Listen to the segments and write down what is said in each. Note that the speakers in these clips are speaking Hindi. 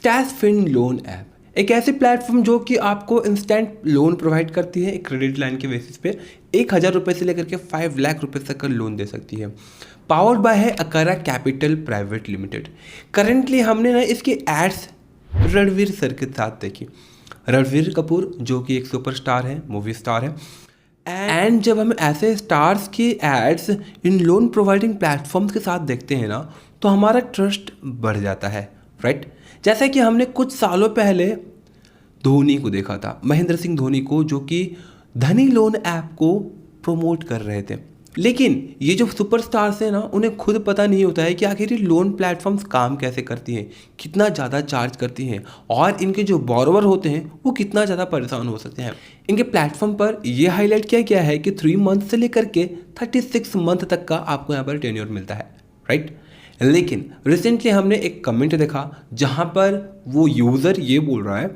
स्टैशफिन लोन ऐप एक ऐसी प्लेटफॉर्म जो कि आपको इंस्टेंट लोन प्रोवाइड करती है एक क्रेडिट लाइन के बेसिस पे 1,000 रुपये से लेकर के 5 लाख रुपए तक का लोन दे सकती है। पावर्ड बाय है अकारा कैपिटल प्राइवेट लिमिटेड। करेंटली हमने ना इसकी एड्स रणवीर सर के साथ देखी। रणवीर कपूर जो कि एक सुपरस्टार है, मूवी स्टार है, एंड जब हम ऐसे स्टार्स की एड्स इन लोन प्रोवाइडिंग प्लेटफॉर्म्स के साथ देखते हैं ना तो हमारा ट्रस्ट बढ़ जाता है, राइट। जैसे कि हमने कुछ सालों पहले धोनी को देखा था, महेंद्र सिंह धोनी को, जो कि धनी लोन ऐप को प्रमोट कर रहे थे। लेकिन ये जो सुपरस्टार्स हैं ना, उन्हें खुद पता नहीं होता है कि आखिर ये लोन प्लेटफॉर्म्स काम कैसे करती हैं, कितना ज़्यादा चार्ज करती हैं और इनके जो बोरोवर होते हैं वो कितना ज़्यादा परेशान हो सकते हैं। इनके प्लेटफॉर्म पर ये हाईलाइट किया गया है कि 3 मंथ से लेकर के 36 मंथ तक का आपको यहाँ पर टेन्योर मिलता है, राइट। लेकिन रिसेंटली हमने एक कमेंट देखा जहाँ पर वो यूज़र ये बोल रहा है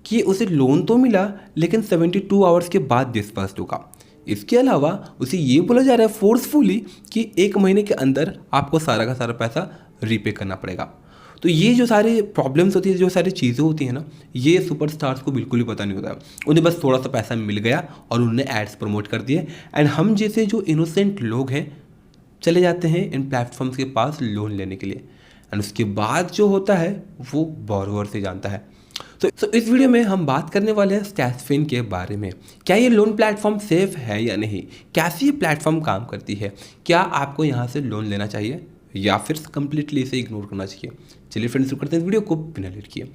कि उसे लोन तो मिला लेकिन 72 आवर्स के बाद डिस्बर्स्ड होगा। इसके अलावा उसे ये बोला जा रहा है फोर्सफुली कि 1 महीने के अंदर आपको सारा का सारा पैसा रीपे करना पड़ेगा। तो ये जो सारे प्रॉब्लम्स होती है, जो सारी चीज़ें होती हैं ना, ये सुपरस्टार्स को बिल्कुल भी पता नहीं होता। उन्हें बस थोड़ा सा पैसा मिल गया और उन्होंने एड्स प्रमोट कर दिए, एंड हम जैसे जो इनोसेंट लोग हैं चले जाते हैं इन प्लेटफॉर्म्स के पास लोन लेने के लिए, एंड उसके बाद जो होता है वो बोरोवर से जानता है। तो इस वीडियो में हम बात करने वाले हैं स्टैशफिन के बारे में। क्या ये लोन प्लेटफॉर्म सेफ है या नहीं, कैसे ये प्लेटफॉर्म काम करती है, क्या आपको यहाँ से लोन लेना चाहिए या फिर कंप्लीटली इसे इग्नोर करना चाहिए। चलिए फ्रेंड्स, शुरू करते हैं वीडियो को बिना लेट किए।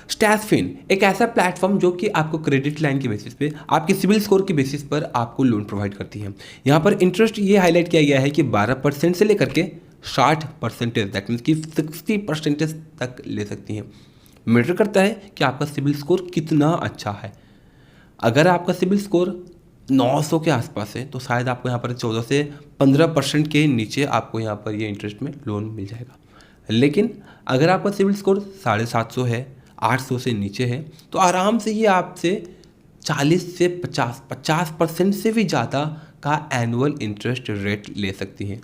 स्टैशफिन एक ऐसा प्लेटफॉर्म जो कि आपको क्रेडिट लाइन के बेसिस पे, आपके सिविल स्कोर के बेसिस पर आपको लोन प्रोवाइड करती है। यहाँ पर इंटरेस्ट ये हाईलाइट किया गया है कि 12% से लेकर के 60%, दैट मीन्स कि 60% तक ले सकती हैं। मैटर करता है कि आपका सिविल स्कोर कितना अच्छा है। अगर आपका सिविल स्कोर 900 के आसपास है तो शायद आपको यहाँ पर 14 से 15% के नीचे आपको यहाँ पर ये इंटरेस्ट में लोन मिल जाएगा। लेकिन अगर आपका सिविल स्कोर 750 है, 800 से नीचे है, तो आराम से ये आपसे 40 से 50% से भी ज़्यादा का एनुअल इंटरेस्ट रेट ले सकती हैं।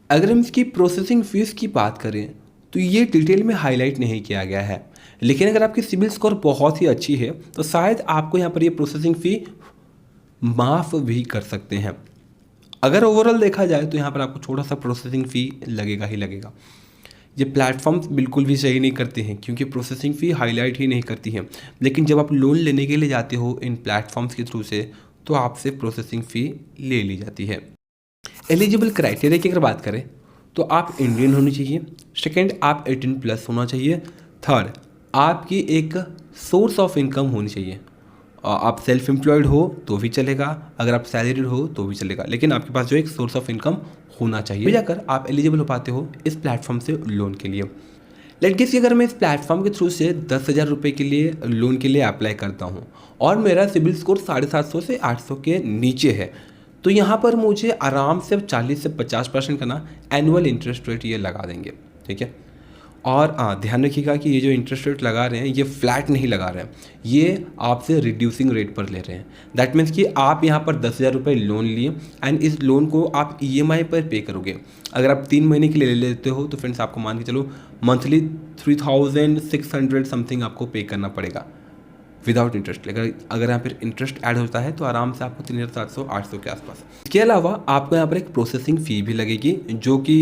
अगर हम इसकी प्रोसेसिंग फ़ीस की बात करें तो ये डिटेल में हाईलाइट नहीं किया गया है, लेकिन अगर आपकी सिविल स्कोर बहुत ही अच्छी है तो शायद आपको यहाँ पर ये प्रोसेसिंग फ़ी माफ़ भी कर सकते हैं। अगर ओवरऑल देखा जाए तो यहाँ पर आपको छोटा सा प्रोसेसिंग फ़ी लगेगा ही लगेगा। ये प्लेटफॉर्म्स बिल्कुल भी सही नहीं करते हैं क्योंकि प्रोसेसिंग फ़ी हाईलाइट ही नहीं करती हैं, लेकिन जब आप लोन लेने के लिए जाते हो इन प्लेटफॉर्म्स के थ्रू से तो आपसे प्रोसेसिंग फ़ी ले ली जाती है। एलिजिबल क्राइटेरिया की अगर बात करें तो आप इंडियन होनी चाहिए, सेकेंड आप 18+ होना चाहिए, थर्ड आपकी एक सोर्स ऑफ इनकम होनी चाहिए। आप सेल्फ एम्प्लॉयड हो तो भी चलेगा, अगर आप सैलरीड हो तो भी चलेगा, लेकिन आपके पास जो एक सोर्स ऑफ इनकम होना चाहिए जाकर आप एलिजिबल हो पाते हो इस प्लेटफॉर्म से लोन के लिए। लेट गेस अगर मैं इस प्लेटफॉर्म के थ्रू से 10,000 रुपये के लिए लोन के लिए अप्लाई करता हूँ और मेरा सिबिल स्कोर 750 से 800 के नीचे है, तो यहाँ पर मुझे आराम से 40 से 50% का ना एनुअल इंटरेस्ट रेट ये लगा देंगे, ठीक है। और ध्यान रखिएगा कि ये जो इंटरेस्ट रेट लगा रहे हैं ये फ्लैट नहीं लगा रहे हैं, ये आपसे रिड्यूसिंग रेट पर ले रहे हैं। दैट मीन्स कि आप यहाँ पर 10,000 रुपये लोन लिए एंड इस लोन को आप EMI पर पे करोगे। अगर आप 3 महीने के लिए ले लेते हो तो फ्रेंड्स आपको मान के चलो मंथली 3,600 समथिंग आपको पे करना पड़ेगा विदाउट इंटरेस्ट। अगर यहाँ पर इंटरेस्ट ऐड होता है तो आराम से आपको 3,700 800 के आसपास। इसके अलावा आपको यहाँ पर एक प्रोसेसिंग फ़ी भी लगेगी जो कि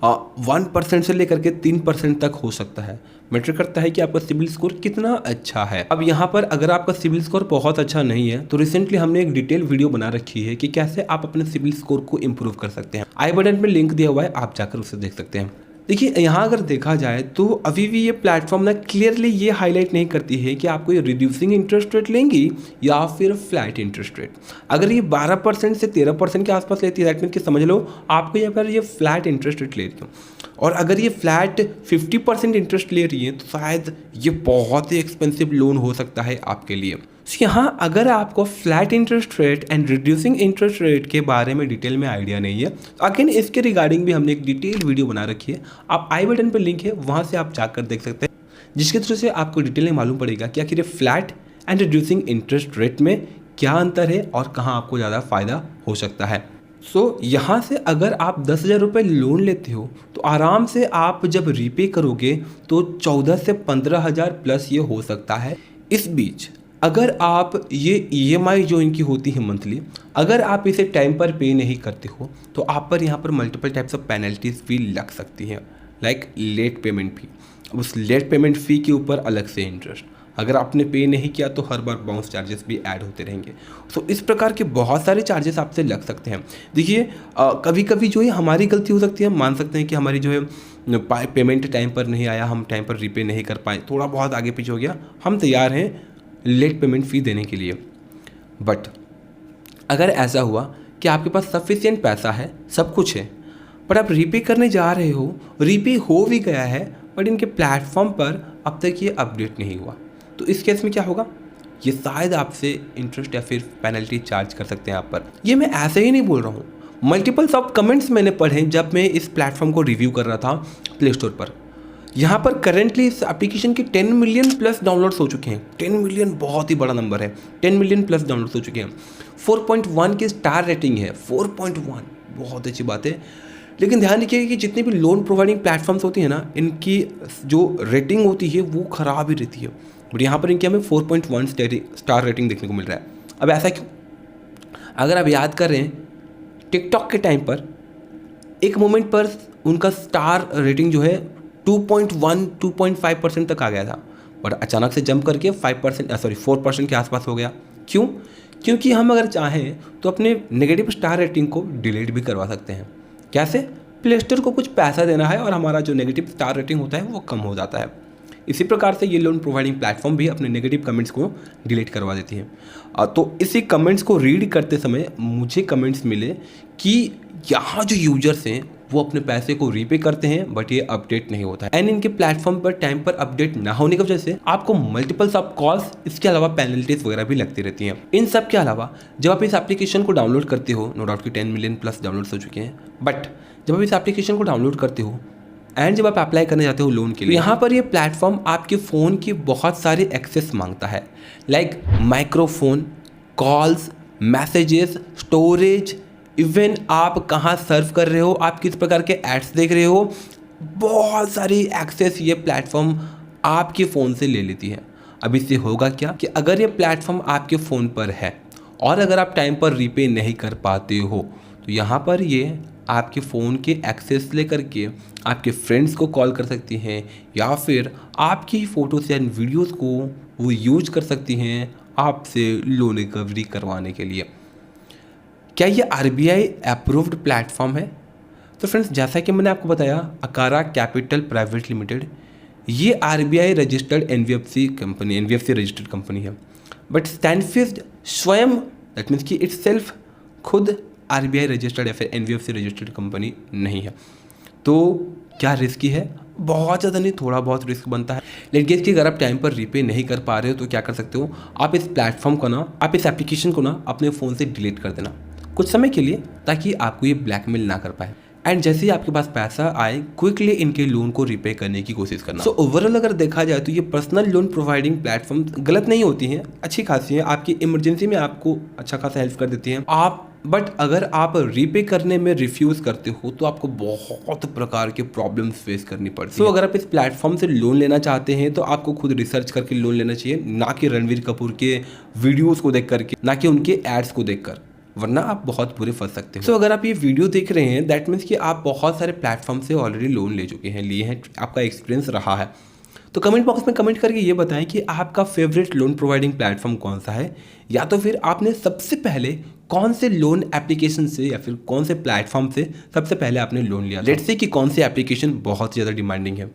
1% से लेकर के 3% तक हो सकता है। मैटर करता है कि आपका सिविल स्कोर कितना अच्छा है। अब यहाँ पर अगर आपका सिविल स्कोर बहुत अच्छा नहीं है तो रिसेंटली हमने एक डिटेल वीडियो बना रखी है कि कैसे आप अपने सिविल स्कोर को इम्प्रूव कर सकते हैं। आई बटन में लिंक दिया हुआ है, आप जाकर उसे देख सकते हैं। देखिए यहाँ अगर देखा जाए तो अभी भी ये प्लेटफॉर्म ना क्लियरली ये हाईलाइट नहीं करती है कि आपको ये रिड्यूसिंग इंटरेस्ट रेट लेंगी या फिर फ्लैट इंटरेस्ट रेट। अगर ये 12% से 13% के आसपास लेती है दैट मीन कि समझ लो आपको यहाँ पर ये फ्लैट इंटरेस्ट रेट ले रही है, और अगर ये फ्लैट 50% इंटरेस्ट ले रही है तो शायद ये बहुत ही एक्सपेंसिव लोन हो सकता है आपके लिए। यहाँ अगर आपको flat interest rate and reducing interest rate के बारे में डिटेल में आइडिया नहीं है तो अगेन इसके रिगार्डिंग भी हमने एक डिटेल वीडियो बना रखी है, आप आई बटन पर लिंक है वहाँ से आप जाकर देख सकते हैं, जिसके थ्रू से आपको डिटेल में मालूम पड़ेगा कि आखिर flat and reducing interest rate में क्या अंतर है और कहाँ आपको ज़्यादा फ़ायदा हो सकता है। सो यहाँ से अगर आप 10,000 रुपये लोन लेते हो तो आराम से आप जब रीपे करोगे तो 14 से 15,000 प्लस ये हो सकता है। इस बीच अगर आप ये EMI जो इनकी होती है मंथली, अगर आप इसे टाइम पर पे नहीं करते हो तो आप पर यहाँ पर मल्टीपल टाइप्स ऑफ पेनल्टीज भी लग सकती हैं, लाइक लेट पेमेंट फी। उस लेट पेमेंट फ़ी के ऊपर अलग से इंटरेस्ट, अगर आपने पे नहीं किया तो हर बार बाउंस चार्जेस भी ऐड होते रहेंगे। सो इस प्रकार के बहुत सारे चार्जेस आपसे लग सकते हैं। देखिए कभी कभी जो है हमारी गलती हो सकती है, हम मान सकते हैं कि हमारी जो है पेमेंट टाइम पर नहीं आया, हम टाइम पर रीपे नहीं कर पाए, थोड़ा बहुत आगे पीछे हो गया, हम तैयार हैं लेट पेमेंट फ़ी देने के लिए। बट अगर ऐसा हुआ कि आपके पास सफिशिएंट पैसा है, सब कुछ है, पर आप रीपे करने जा रहे हो, रीपे हो भी गया है बट इनके प्लेटफॉर्म पर अब तक ये अपडेट नहीं हुआ, तो इस केस में क्या होगा, ये शायद आपसे इंटरेस्ट या फिर पेनल्टी चार्ज कर सकते हैं आप पर। ये मैं ऐसे ही नहीं बोल रहा हूँ, मल्टीपल सब कमेंट्स मैंने पढ़े जब मैं इस प्लेटफॉर्म को रिव्यू कर रहा था प्ले स्टोर पर। यहाँ पर करेंटली इस एप्लीकेशन के 10 मिलियन प्लस डाउनलोड्स हो चुके हैं। 10 मिलियन बहुत ही बड़ा नंबर है, 10 मिलियन प्लस डाउनलोड्स हो चुके हैं। 4.1 की स्टार रेटिंग है, 4.1 बहुत अच्छी बात है। लेकिन ध्यान रखिएगा कि जितनी भी लोन प्रोवाइडिंग प्लेटफॉर्म्स होती है ना, इनकी जो रेटिंग होती है वो ख़राब ही रहती है, बट यहाँ पर इनकी हमें 4.1 स्टार रेटिंग देखने को मिल रहा है। अब ऐसा क्यों? अगर आप याद कर रहे हैं, टिकटॉक के टाइम पर एक मोमेंट पर उनका स्टार रेटिंग जो है 2.5% तक आ गया था, बट अचानक से जंप करके 4% के आसपास हो गया। क्यों? क्योंकि हम अगर चाहें तो अपने नेगेटिव स्टार रेटिंग को डिलीट भी करवा सकते हैं। कैसे? प्ले स्टोर को कुछ पैसा देना है और हमारा जो नेगेटिव स्टार रेटिंग होता है वो कम हो जाता है। इसी प्रकार से ये लोन प्रोवाइडिंग प्लेटफॉर्म भी अपने नेगेटिव कमेंट्स को डिलीट करवा देती हैं। तो इसी कमेंट्स को रीड करते समय मुझे कमेंट्स मिले कि यहाँ जो यूजर्स हैं वो अपने पैसे को रीपे करते हैं बट ये अपडेट नहीं होता है, एंड इनके प्लेटफॉर्म पर टाइम पर अपडेट ना होने की वजह से आपको मल्टीपल सब कॉल्स, इसके अलावा पेनल्टीज वगैरह भी लगती रहती हैं। इन सब के अलावा जब आप इस एप्लीकेशन को डाउनलोड करते हो, नो डाउट कि 10 मिलियन प्लस डाउनलोड्स हो चुके हैं, बट जब आप इस एप्लीकेशन को डाउनलोड करते हो एंड जब आप अप्लाई करने जाते हो लोन के लिए, तो यहाँ पर ये प्लेटफॉर्म आपके फ़ोन की बहुत सारे एक्सेस मांगता है, like microphone, calls, messages, storage, even आप कहाँ सर्व कर रहे हो, आप किस प्रकार के एड्स देख रहे हो, बहुत सारी एक्सेस ये प्लेटफॉर्म आपके फ़ोन से ले लेती है। अब इससे होगा क्या कि अगर ये प्लेटफॉर्म आपके फ़ोन पर है और अगर आप टाइम पर रीपे नहीं कर पाते हो तो यहाँ पर ये आपके फ़ोन के एक्सेस लेकर के आपके फ्रेंड्स को कॉल कर सकती हैं या फिर आपकी फ़ोटोज़ या वीडियोज़ को वो यूज कर सकती हैं आपसे लोन रिकवरी करवाने के लिए। क्या ये RBI अप्रूव्ड प्लेटफॉर्म है? तो फ्रेंड्स, जैसा कि मैंने आपको बताया, अकारा कैपिटल प्राइवेट लिमिटेड ये RBI registered NBFC registered company है, बट स्टैनफिस्ट स्वयं, दैट मीन्स कि इट्स सेल्फ खुद RBI रजिस्टर्ड या फिर NBFC रजिस्टर्ड कंपनी नहीं है। तो क्या रिस्की है? बहुत ज़्यादा नहीं, थोड़ा बहुत रिस्क बनता है। लेट गेस कि अगर आप टाइम पर रीपे नहीं कर पा रहे हो तो क्या कर सकते हो, आप इस प्लेटफॉर्म को ना, आप इस एप्लीकेशन को ना अपने फ़ोन से डिलीट कर देना कुछ समय के लिए, ताकि आपको ये ब्लैकमेल ना कर पाए। एंड जैसे ही आपके पास पैसा आए, क्विकली इनके लोन को रिपे करने की कोशिश करना। सो ओवरऑल अगर देखा जाए तो ये पर्सनल लोन प्रोवाइडिंग प्लेटफॉर्म गलत नहीं होती हैं, अच्छी खासी है, आपकी इमरजेंसी में आपको अच्छा खासा हेल्प कर देती हैं बट अगर आप रीपे करने में रिफ्यूज़ करते हो तो आपको बहुत प्रकार के प्रॉब्लम्स फेस करनी पड़ती है। सो अगर आप इस प्लेटफॉर्म से लोन लेना चाहते हैं तो आपको खुद रिसर्च करके लोन लेना चाहिए, ना कि रणवीर कपूर के वीडियोज़ को देख करके, ना कि उनके एड्स को देख कर, वरना आप बहुत बुरे फंस सकते हो। सो अगर आप ये वीडियो देख रहे हैं, दैट मीन्स कि आप बहुत सारे प्लेटफॉर्म से ऑलरेडी लोन ले चुके हैं, लिए हैं, आपका एक्सपीरियंस रहा है। तो कमेंट बॉक्स में कमेंट करके ये बताएं कि आपका फेवरेट लोन प्रोवाइडिंग प्लेटफॉर्म कौन सा है, या तो फिर आपने सबसे पहले कौन से लोन एप्लीकेशन से या फिर कौन से प्लेटफॉर्म से सबसे पहले आपने लोन लिया। लेट्स से कि कौन सी एप्लीकेशन बहुत ज़्यादा डिमांडिंग है।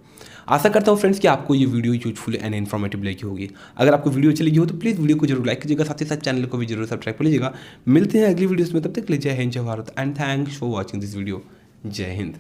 आशा करता हूँ फ्रेंड्स कि आपको ये वीडियो यूजफुल एंड इन्फॉर्मेटिव लगी होगी। अगर आपको वीडियो अच्छी लगी हो तो प्लीज़ वीडियो को जरूर लाइक कीजिएगा, साथ ही साथ चैनल को भी जरूर सब्सक्राइब कर लीजिएगा। मिलते हैं अगली वीडियोस में, तब तक के लिए जय हिंद, जय Bharat and thanks for watching this video. जय हिंद।